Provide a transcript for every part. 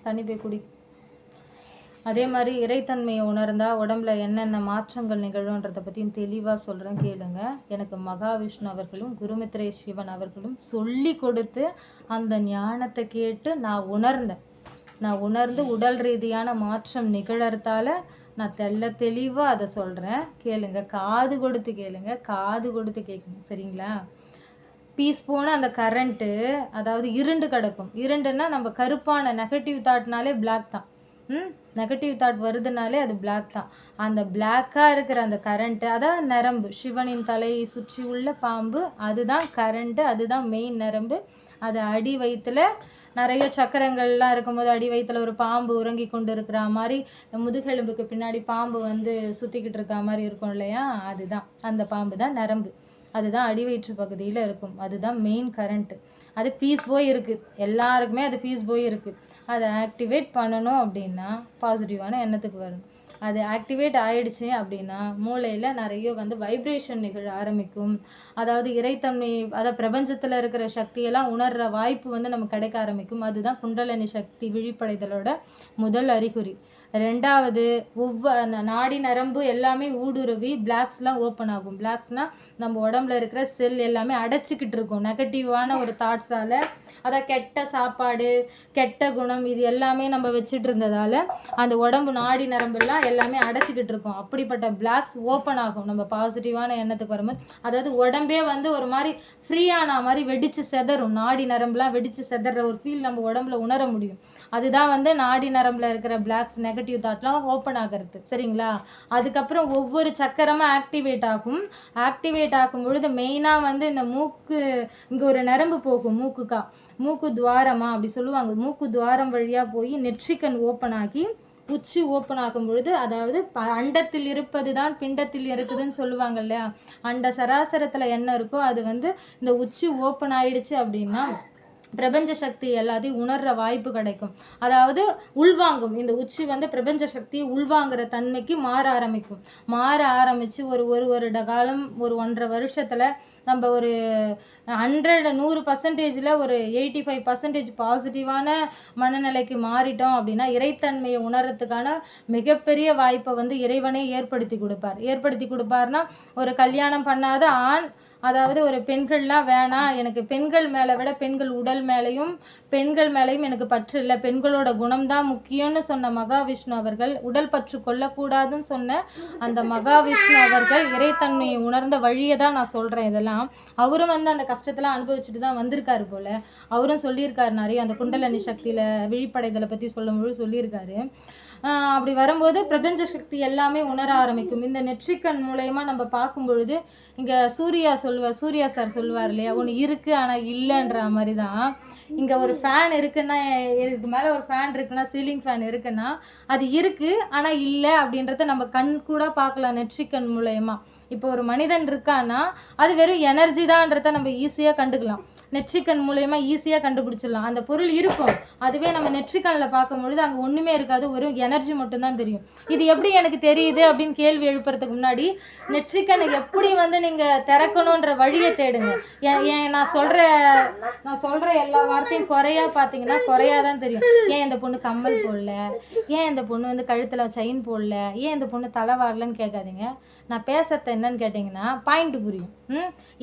தண்ணி போய் குடி. அதே மாதிரி இறைத்தன்மையை உணர்ந்தா உடம்புல என்னென்ன மாற்றங்கள் நிகழும்ன்றதை பற்றியும் தெளிவாக சொல்கிறேன், கேளுங்க. எனக்கு மகாவிஷ்ணு அவர்களும் குருமித்ரே சிவன் அவர்களும் சொல்லி கொடுத்து அந்த ஞானத்தை கேட்டு நான் உணர்ந்து உடல் ரீதியான மாற்றம் நிகழறதால நான் தெளிவாக அதை சொல்கிறேன், கேளுங்க. காது கொடுத்து கேளுங்க, காது கொடுத்து கேட்கணும், சரிங்களா? பீஸ் போன அந்த கரண்ட்டு, அதாவது இருண்டு கிடக்கும். இருண்டுன்னா நம்ம கருப்பான நெகட்டிவ் தாட்னாலே பிளாக் தான். நெகட்டிவ் தாட் வருதுனாலே அது பிளாக் தான். அந்த பிளாக்காக இருக்கிற அந்த கரண்ட்டு, அதான் நரம்பு, சிவனின் தலையை சுற்றி உள்ள பாம்பு, அதுதான் கரண்ட்டு, அதுதான் மெயின் நரம்பு. அது அடி வயிற்றுல நிறைய சக்கரங்கள்லாம் இருக்கும்போது அடி வயிற்றுல ஒரு பாம்பு உறங்கி கொண்டு இருக்கிற மாதிரி, முதுகெலும்புக்கு பின்னாடி பாம்பு வந்து சுற்றிக்கிட்டு இருக்க மாதிரி இருக்கும் இல்லையா, அதுதான் அந்த பாம்பு தான் நரம்பு. அதுதான் அடி வயிற்று பகுதியில் இருக்கும். அதுதான் மெயின் கரண்ட்டு. அது பீஸ் போய் இருக்குது, எல்லாருக்குமே அது பீஸ் போய் இருக்குது. அதை ஆக்டிவேட் பண்ணணும் அப்படின்னா பாசிட்டிவான எண்ணத்துக்கு வரணும். அது ஆக்டிவேட் ஆகிடுச்சு அப்படின்னா மூளையில் நிறைய வந்து வைப்ரேஷன் நிகழ ஆரம்பிக்கும். அதாவது இறைத்தன்மை, அதாவது பிரபஞ்சத்தில் இருக்கிற சக்தியெல்லாம் உணர்கிற வாய்ப்பு வந்து நமக்கு கிடைக்க ஆரம்பிக்கும். அதுதான் குண்டலினி சக்தி விழிப்படைதலோட முதல் அறிகுறி. ரெண்டாவது, நாடி நரம்பு எல்லாமே ஊடுருவி பிளாக்ஸ்லாம் ஓப்பன் ஆகும். பிளாக்ஸ்னால் நம்ம உடம்புல இருக்கிற செல் எல்லாமே அடைச்சிக்கிட்டு இருக்கும் நெகட்டிவான ஒரு தாட்ஸால். அதான் கெட்ட சாப்பாடு, கெட்ட குணம், இது எல்லாமே நம்ம வச்சுட்டு இருந்ததால் அந்த உடம்பு நாடி நரம்புலாம் எல்லாமே அடைச்சிக்கிட்டு இருக்கும். அப்படிப்பட்ட பிளாக்ஸ் ஓப்பன் ஆகும் நம்ம பாசிட்டிவான எண்ணத்துக்கு வரும்போது. அதாவது உடம்பே வந்து ஒரு மாதிரி ஃப்ரீயான மாதிரி வெடித்து செதறும். நாடி நரம்புலாம் வெடித்து செதற ஒரு ஃபீல் நம்ம உடம்புல உணர முடியும். அதுதான் வந்து நாடி நரம்பில் இருக்கிற பிளாக்ஸ், நெகட்டிவ் தாட்லாம் ஓப்பன் ஆகிறது, சரிங்களா? அதுக்கப்புறம் ஒவ்வொரு சக்கரமாக ஆக்டிவேட் ஆகும். ஆக்டிவேட் ஆகும் பொழுது மெயினாக வந்து இந்த மூக்கு, இங்கே ஒரு நரம்பு போகும் மூக்கு துவாரமா அப்படி சொல்லுவாங்க. மூக்கு துவாரம் வழியாக போய் நெற்றிக்கண் ஓப்பன் ஆகி உச்சி ஓப்பன் ஆகும் பொழுது, அதாவது அண்டத்தில் இருப்பது தான் பிண்டத்தில் இருக்குதுன்னு சொல்லுவாங்க இல்லையா, அண்ட சராசரத்தில் என்ன இருக்கோ அது வந்து இந்த உச்சி ஓப்பன் ஆயிடுச்சு அப்படின்னா பிரபஞ்ச சக்தி எல்லாத்தையும் உணர்ற வாய்ப்பு கிடைக்கும். அதாவது உள்வாங்கும். இந்த உச்சி வந்து பிரபஞ்ச சக்தியை உள்வாங்குற தன்மைக்கு மாற ஆரம்பித்து ஒரு வருட காலம், ஒரு 1.5 வருஷத்தில் நம்ம ஒரு 100% ஒரு 85% பாசிட்டிவான மனநிலைக்கு மாறிட்டோம் அப்படின்னா இறைத்தன்மையை உணர்றதுக்கான மிகப்பெரிய வாய்ப்பை வந்து இறைவனே ஏற்படுத்தி கொடுப்பார்னா, ஒரு கல்யாணம் பண்ணாத ஆண், அதாவது ஒரு பெண்கள்லாம் வேணாம், எனக்கு பெண்கள் மேலே விட பெண்கள் உடல் மேலேயும் எனக்கு பற்று இல்லை, பெண்களோட குணம்தான் முக்கியம்னு சொன்ன மகாவிஷ்ணு அவர்கள், உடல் பற்று கொள்ளக்கூடாதுன்னு சொன்ன அந்த மகாவிஷ்ணு அவர்கள் இறைத்தன்மையை உணர்ந்த வழியை தான் நான் சொல்கிறேன். இதெல்லாம் அவரும் வந்து அந்த கஷ்டத்தெல்லாம் அனுபவிச்சுட்டு தான் வந்திருக்காரு போல். அவரும் சொல்லியிருக்காரு நிறைய, அந்த குண்டலினி சக்தியில் விழிப்படைதலை பற்றி சொல்லும்போது சொல்லியிருக்காரு. அப்படி வரும்போது பிரபஞ்ச சக்தி எல்லாமே உணர ஆரம்பிக்கும். இந்த நெற்றிக்கண் மூலயமா நம்ம பார்க்கும் பொழுது, இங்கே சூர்யா சார் சொல்லுவார் இல்லையா, ஒன்று இருக்குது ஆனால் இல்லைன்ற மாதிரி தான். இங்கே ஒரு ஃபேன் இருக்குன்னா, இதுக்கு மேலே ஒரு ஃபேன் இருக்குன்னா, சீலிங் ஃபேன் இருக்குன்னா அது இருக்குது ஆனால் இல்லை அப்படின்றத நம்ம கண் கூட பார்க்கலாம் நெற்றிக்கண் மூலயமா. இப்போ ஒரு மனிதன் இருக்கான்னா அது வெறும் எனர்ஜி தான்றதை நம்ம ஈஸியாக கண்டுக்கலாம். நெற்றிக்கண் மூலயமா ஈஸியாக கண்டுபிடிச்சிடலாம். அந்த பொருள் இருக்கும், அதுவே நம்ம நெற்றிக்கண்ணில் பார்க்கும் பொழுது அங்கே ஒன்றுமே இருக்காது, ஒரு எனர்ஜி மட்டும்தான் தெரியும். இது எப்படி எனக்கு தெரியுது அப்படின்னு கேள்வி எழுப்புறதுக்கு முன்னாடி நெற்றிக்கண்ணை எப்படி வந்து நீங்கள் திறக்கணுன்ற வழியை தேடுங்க. நான் சொல்கிற எல்லா வார்த்தையும் குறையா பார்த்தீங்கன்னா குறையாதான் தெரியும். ஏன் இந்த பொண்ணு கம்மல் போடல, ஏன் இந்த பொண்ணு வந்து கழுத்தில் செயின் போடல, ஏன் இந்த பொண்ணு தலை வாரலன்னு கேட்காதீங்க. நான் பேசுறது என்னன்னு கேட்டிங்கன்னா பாயிண்ட் புரியும்.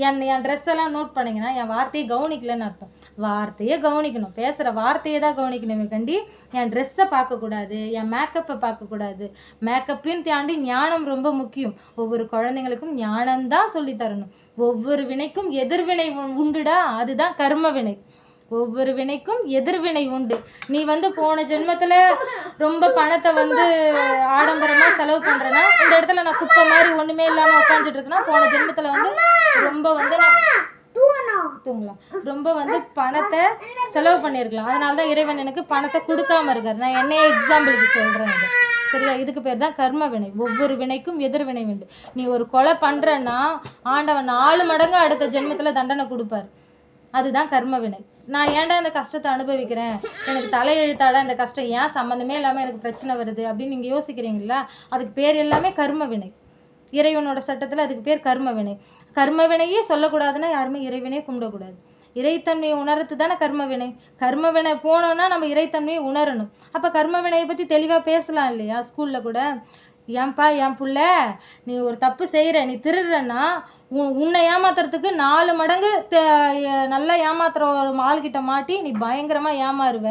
என் ட்ரெஸ் எல்லாம் நோட் பண்ணிங்கன்னா என் வார்த்தையை கவனிக்கலன்னு அர்த்தம். வார்த்தையே கவனிக்கணும், பேசுகிற வார்த்தையை தான் கவனிக்கணுமே கண்டி என் ட்ரெஸ்ஸை பார்க்கக்கூடாது, என் மேக்கப்பை பார்க்கக்கூடாது. மேக்கப்பையும் தாண்டி ஞானம் ரொம்ப முக்கியம். ஒவ்வொரு குழந்தைங்களுக்கும் ஞானம்தான் சொல்லித்தரணும். ஒவ்வொரு வினைக்கும் எதிர்வினை உண்டுடா, அதுதான் கர்ம வினை. ஒவ்வொரு வினைக்கும் எதிர்வினை உண்டு. நீ வந்து போன ஜென்மத்தில் ரொம்ப பணத்தை வந்து ஆடம்பரமாக செலவு பண்ணுறேன்னா, இந்த இடத்துல நான் குப்பை மாதிரி ஒன்றுமே இல்லாமல் உட்காந்துட்டு இருக்கேன்னா, போன ஜென்மத்தில் வந்து ரொம்ப வந்து பணத்தை செலவு பண்ணியிருக்கலாம். அதனால தான் இறைவன் எனக்கு பணத்தை கொடுக்காம இருக்கார். நான் என்னையே எக்ஸாம்பிளுக்கு சொல்கிறேன். சரியா? இதுக்கு பேர் தான் கர்ம வினை. ஒவ்வொரு வினைக்கும் எதிர்வினை உண்டு. நீ ஒரு கொலை பண்ணுறன்னா ஆண்டவன் 4 மடங்கு அடுத்த ஜென்மத்தில் தண்டனை கொடுப்பார். அதுதான் கர்ம வினை. நான் ஏன்டா இந்த கஷ்டத்தை அனுபவிக்கிறேன், எனக்கு தலையெழுத்தாடா இந்த கஷ்டம், ஏன் சம்மந்தமே இல்லாமல் எனக்கு பிரச்சனை வருது அப்படின்னு நீங்கள் யோசிக்கிறீங்களா, அதுக்கு பேர் எல்லாமே கர்ம வினை. இறைவனோட சட்டத்தில் அதுக்கு பேர் கர்ம வினை. கர்ம வினையே சொல்லக்கூடாதுன்னா யாருமே இறைவனே கும்பிடக்கூடாது. இறைத்தன்மையை உணர்றது தானே கர்மவினை. கர்மவினை போனோன்னா நம்ம இறைத்தன்மையை உணரணும். அப்போ கர்மவினையை பற்றி தெளிவாக பேசலாம் இல்லையா ஸ்கூலில் கூட? ஏன்பா என் புள்ள, நீ ஒரு தப்பு செய்கிற, நீ திருடுறன்னா உன்னை ஏமாத்துறதுக்கு 4 மடங்கு நல்லா ஏமாத்துற ஒரு ஆள்கிட்ட மாட்டி நீ பயங்கரமாக ஏமாறுவ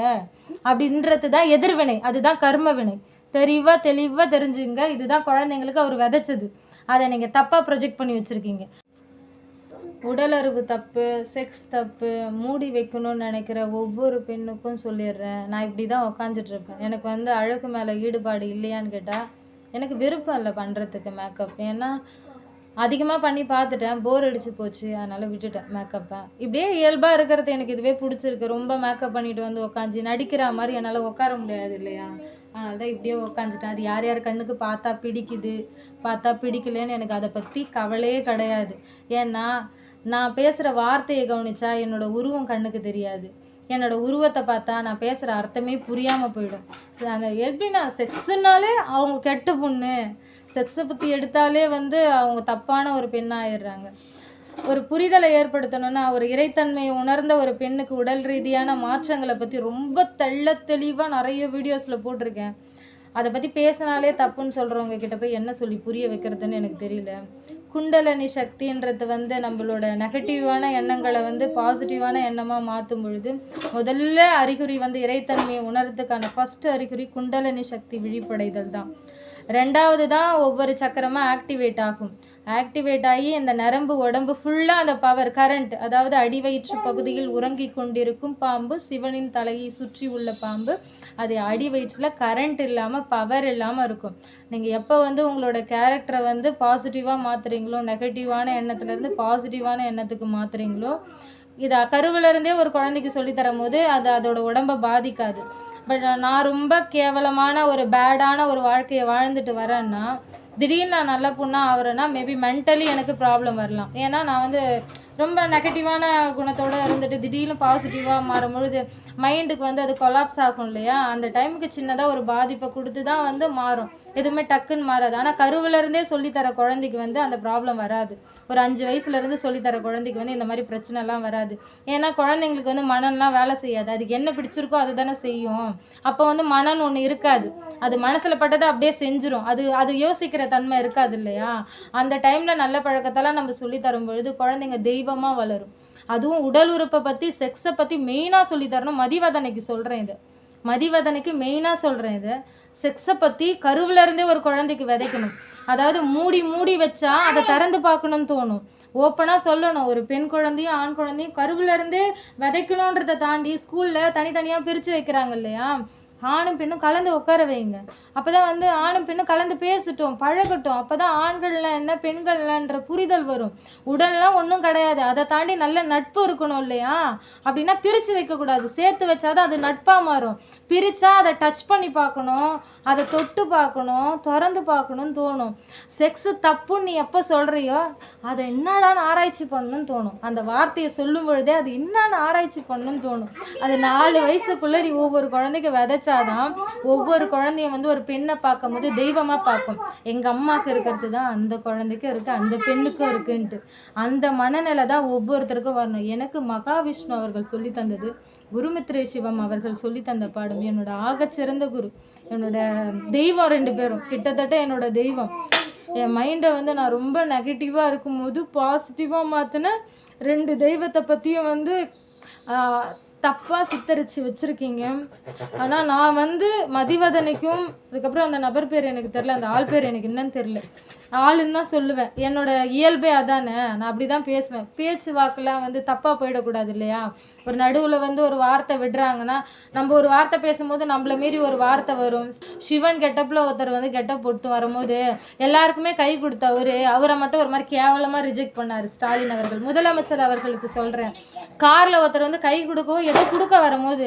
அப்படின்றது தான் எதிர்வினை. அதுதான் கர்மவினை. தெளிவாக தெரிஞ்சுங்க. இதுதான் குழந்தைங்களுக்கு அவர் விதைச்சது. அதை நீங்கள் தப்பாக ப்ரொஜெக்ட் பண்ணி வச்சுருக்கீங்க. உடலுறவு தப்பு, செக்ஸ் தப்பு, மூடி வைக்கணும்னு நினைக்கிற ஒவ்வொரு பெண்ணுக்கும் சொல்லிடுறேன், நான் இப்படி தான் உக்காந்துட்ருப்பேன். எனக்கு வந்து அழகு மேலே ஈடுபாடு இல்லையான்னு கேட்டால் எனக்கு விருப்பம் இல்லை பண்ணுறதுக்கு மேக்கப். ஏன்னா அதிகமாக பண்ணி பார்த்துட்டேன், போர் அடிச்சு போச்சு, அதனால் விட்டுட்டேன் மேக்கப்பை. இப்படியே இயல்பாக இருக்கிறது எனக்கு இதுவே பிடிச்சிருக்கு. ரொம்ப மேக்கப் பண்ணிட்டு வந்து உக்காஞ்சி நடிக்கிற மாதிரி என்னால் உட்கார முடியாது இல்லையா? அதனால தான் இப்படியே உக்காந்துட்டேன். அது யார் யார் கண்ணுக்கு பார்த்தா பிடிக்குது, பார்த்தா பிடிக்கலன்னு எனக்கு அதை பற்றி கவலையே கிடையாது. ஏன்னா நான் பேசுகிற வார்த்தையை கவனிச்சா என்னோட உருவம் கண்ணுக்கு தெரியாது. என்னோட உருவத்தை பார்த்தா நான் பேசுகிற அர்த்தமே புரியாமல் போயிடும். அந்த எப்படின்னா செக்ஸுனாலே அவங்க கெட்ட பொண்ணு, செக்ஸை பற்றி எடுத்தாலே வந்து அவங்க தப்பான ஒரு பெண்ணாயிடுறாங்க. ஒரு புரிதலை ஏற்படுத்தணும்னா ஒரு இறைத்தன்மையை உணர்ந்த ஒரு பெண்ணுக்கு உடல் ரீதியான மாற்றங்களை பற்றி ரொம்ப தெளிவாக நிறைய வீடியோஸில் போட்டிருக்கேன். அதை பற்றி பேசினாலே தப்புன்னு சொல்கிறவங்க கிட்ட போய் என்ன சொல்லி புரிய வைக்கிறதுன்னு எனக்கு தெரியல. குண்டலினி சக்தின்றது வந்து நம்மளோட நெகட்டிவான எண்ணங்களை வந்து பாசிட்டிவான எண்ணமாக மாற்றும் பொழுது முதல்ல அறிகுறி வந்து இறைத்தன்மையை உணர்றதுக்கான ஃபஸ்ட்டு அறிகுறி குண்டலினி சக்தி விழிப்படைதல் தான். 2வது தான் ஒவ்வொரு சக்கரமாக ஆக்டிவேட் ஆகும். ஆக்டிவேட் ஆகி இந்த நரம்பு உடம்பு ஃபுல்லாக அந்த பவர் கரண்ட், அதாவது அடிவயிற்று பகுதியில் உறங்கி கொண்டிருக்கும் பாம்பு, சிவனின் தலையை சுற்றி உள்ள பாம்பு, அது அடிவயிற்றில் கரண்ட் இல்லாமல் பவர் இல்லாமல் இருக்கும். நீங்கள் எப்போ வந்து உங்களோட கேரக்டரை வந்து பாசிட்டிவாக மாற்றுறீங்களோ, நெகட்டிவான எண்ணத்துலேருந்து பாசிட்டிவான எண்ணத்துக்கு மாற்றுறீங்களோ, இதை கருவிலேருந்தே ஒரு குழந்தைக்கு சொல்லித்தரும் போது அது அதோட உடம்பை பாதிக்காது. பட் நான் ரொம்ப கேவலமான ஒரு பேடான ஒரு வாழ்க்கையை வாழ்ந்துட்டு வரேன்னா, திடீர்னு நான் நல்ல பொண்ணாக ஆகிறேன்னா மேபி மென்டலி எனக்கு ப்ராப்ளம் வரலாம். ஏன்னா நான் வந்து ரொம்ப நெகட்டிவான குணத்தோடு இருந்துட்டு திடீர்னு பாசிட்டிவாக மாறும்பொழுது மைண்டுக்கு வந்து அது கொலாப்ஸ் ஆகும் இல்லையா? அந்த டைமுக்கு சின்னதாக ஒரு பாதிப்பை கொடுத்து தான் வந்து மாறும். எதுவுமே டக்குன்னு மாறாது. ஆனால் கருவிலேருந்தே சொல்லித்தர குழந்தைக்கு வந்து அந்த ப்ராப்ளம் வராது. ஒரு 5 வயசுலேருந்து சொல்லித்தர குழந்தைக்கு வந்து இந்த மாதிரி பிரச்சனைலாம் வராது. ஏன்னா குழந்தைங்களுக்கு வந்து மனம்லாம் வேலை செய்யாது. அதுக்கு என்ன பிடிச்சிருக்கோ அது தானே செய்யும். அப்போ வந்து மனம்னு ஒன்று இருக்காது. அது மனசில் பட்டதை அப்படியே செஞ்சிடும். அது யோசிக்கிற தன்மை இருக்காது இல்லையா? அந்த டைமில் நல்ல பழக்கத்தெல்லாம் நம்ம சொல்லித்தரும் பொழுது குழந்தைங்க தெய்வமாக வளரும். அதுவும் உடல் உறுப்பை பற்றி, செக்ஸை பற்றி மெயினாக சொல்லித்தரணும். மதிவதனைக்கு சொல்கிறேன் இதை, மதிவதனைக்கு மெயினாக சொல்கிறேன் இதை. செக்ஸை பற்றி கருவிலேருந்தே ஒரு குழந்தைக்கு விதைக்கணும். அதாவது மூடி வச்சா அதை திறந்து பார்க்கணும்னு தோணும். ஓப்பனாக சொல்லணும். ஒரு பெண் குழந்தையும் ஆண் குழந்தையும் கருவிலேருந்தே விதைக்கணுன்றதை தாண்டி ஸ்கூலில் தனித்தனியாக பிரித்து வைக்கிறாங்க இல்லையா? ஆணும் பெண்ணும் கலந்து உட்கார வைங்க. அப்போ தான் வந்து ஆணும் பெண்ணும் கலந்து பேசட்டும், பழகட்டும். அப்போ தான் ஆண்கள்லாம் என்ன பெண்கள்லன்ற புரிதல் வரும். உடல்லாம் ஒன்றும் கிடையாது, அதை தாண்டி நல்ல நட்பு இருக்கணும் இல்லையா? அப்படின்னா பிரித்து வைக்கக்கூடாது, சேர்த்து வச்சாதான் அது நட்பாக மாறும். பிரித்தா அதை டச் பண்ணி பார்க்கணும், அதை தொட்டு பார்க்கணும், திறந்து பார்க்கணும்னு தோணும். செக்ஸு தப்புன்னு நீ எப்போ சொல்கிறியோ அதை என்னடான்னு ஆராய்ச்சி பண்ணணும்னு தோணும். அந்த வார்த்தையை சொல்லும் பொழுதே அது என்னன்னு ஆராய்ச்சி பண்ணணும்னு தோணும். அது 4 வயசுக்குள்ளே நீ ஒவ்வொரு குழந்தைக்கு விதைச்சாதான் ஒவ்வொரு குழந்தையும் வந்து ஒரு பெண்ணை பார்க்கும் போது தெய்வமாக பார்க்கும். எங்கள் அம்மாவுக்கு இருக்கிறது தான் அந்த குழந்தைக்கும் இருக்குது, அந்த பெண்ணுக்கும் இருக்குன்ட்டு. அந்த மனநிலை தான் ஒவ்வொருத்தருக்கும் வரணும். எனக்கு மகாவிஷ்ணு அவர்கள் சொல்லி தந்தது, குருமித்ரே சிவம் அவர்கள் சொல்லி தந்த பாடம், என்னோட ஆகச்சிறந்த குரு, என்னோட தெய்வம். 2 பேரும் கிட்டத்தட்ட என்னோட தெய்வம். என் மைண்டை வந்து நான் ரொம்ப நெகட்டிவாக இருக்கும்போது பாசிட்டிவாக மாற்றின 2 தெய்வத்தை பற்றியும் வந்து தப்பாக சித்தரித்து வச்சுருக்கீங்க. ஆனால் நான் வந்து மதிவதனைக்கும், அதுக்கப்புறம் அந்த நபர் பேர் எனக்கு தெரில, அந்த ஆள் பேர் எனக்கு என்னன்னு தெரில, ஆளுன்னு தான் சொல்லுவேன். என்னோட இயல்பே அதானே, நான் அப்படி தான் பேசுவேன். பேச்சு வாக்கெலாம் வந்து தப்பாக போயிடக்கூடாது இல்லையா? ஒரு நடுவில் வந்து ஒரு வார்த்தை விடுறாங்கன்னா, நம்ம ஒரு வார்த்தை பேசும்போது நம்மளை மீறி ஒரு வார்த்தை வரும். சிவன் கெட்டப்பில் ஒருத்தர் வந்து கெட்டப் போட்டு வரும்போது எல்லாருக்குமே கை கொடுத்தவர், அவரை மட்டும் ஒரு மாதிரி கேவலமாக ரிஜெக்ட் பண்ணார் ஸ்டாலின் அவர்கள், முதலமைச்சர் அவர்களுக்கு சொல்கிறேன். காரில் ஒருத்தர் வந்து கை கொடுக்கவும் ஏதோ கொடுக்க வரும்போது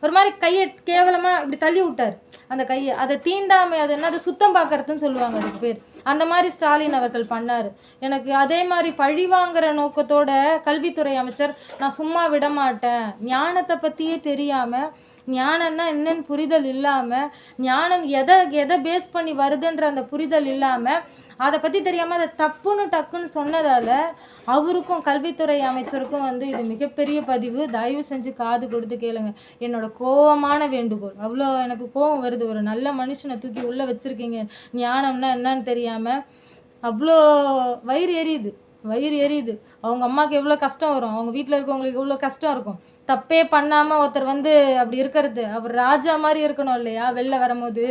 ஒரு மாதிரி கையை கேவலமாக இப்படி தள்ளி விட்டார். அந்த கையை அதை தீண்டாமை, அது என்னது சுத்தம் பார்க்கறதுன்னு சொல்லுவாங்க அதுக்கு பேர். அந்த மாதிரி ஸ்டாலின் அவர்கள் பண்ணார். எனக்கு அதே மாதிரி பழி வாங்குற நோக்கத்தோட கல்வித்துறை அமைச்சர் நான் சும்மா விட மாட்டேன், ஞானத்தை பற்றியே தெரியாமல், ஞானம்னா என்னன்னு புரிதல் இல்லாமல், ஞானம் எதை எதை பேஸ் பண்ணி வருதுன்ற அந்த புரிதல் இல்லாமல், அதை பற்றி தெரியாமல் அதை தப்புன்னு டக்குன்னு சொன்னதால் அவருக்கும் கல்வித்துறை அமைச்சருக்கும் வந்து இது மிகப்பெரிய பதிவு. தயவு செஞ்சு காது கொடுத்து கேளுங்க. என்னோட கோவமான வேண்டுகோள். அவ்வளோ எனக்கு கோவம் வருது. ஒரு நல்ல மனுஷனை தூக்கி உள்ளே வச்சுருக்கீங்க, ஞானம்னா என்னன்னு தெரியாமல். அவ்வளோ வயிறு எரியுது, வயிறு எரியுது. அவங்க அம்மாவுக்கு எவ்வளோ கஷ்டம் வரும், அவங்க வீட்டில் இருக்கவங்களுக்கு எவ்வளோ கஷ்டம் இருக்கும். தப்பே பண்ணாமல் ஒருத்தர் வந்து அப்படி இருக்கிறது, அவர் ராஜா மாதிரி இருக்கணும் இல்லையா வெளில வரும்போது.